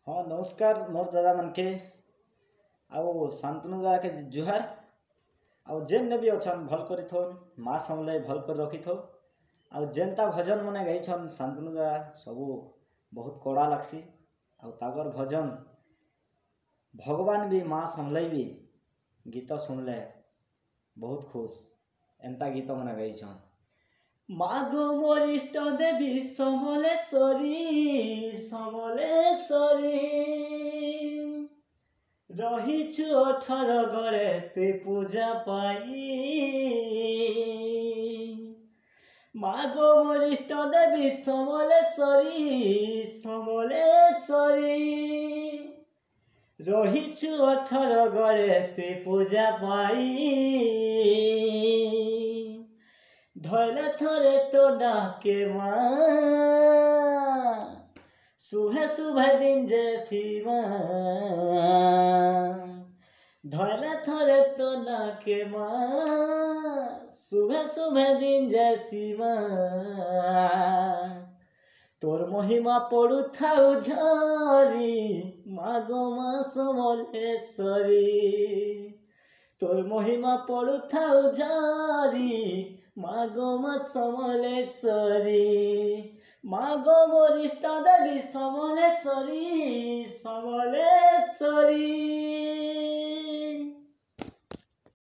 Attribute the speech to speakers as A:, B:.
A: हाँ नमस्कार मोर दादा मन के आउ शांतनु दादा के जुहार। आउ जेन ने भी अच्छन भल करी थोन माँ समले भल कर रखी थो। आउ जेनता भजन मने गई छन शांतनु दादा सबू बहुत कड़ा लगसी। आउ तागर भजन भगवान भी माँ समले भी गीत सुनले बहुत खुश एंता गीत मने गई छन। मागो मोर इष्ट देवी समलेश्वरी समलेश्वरी रहीछु 18 गड़े ते पूजा पाई। मागो मोर इष्ट देवी समलेश्वरी समलेश्वरी रहीछु 18 गड़े ते पूजा पाई। धैले थरे तो डाके माँ सुबह सुबह दिन जैसी माँ धैले थरे तो डाके माँ सुबह सुबह दिन जैसी माँ तोर महिमा पड़ू थाउ झरी मागो माँ समलेश्वरी तोर महिमा पड़ू थाउ झरी मागो माँ समलेश्वरी मागो मोर इष्ट देवी समलेश्वरी समलेश्वरी।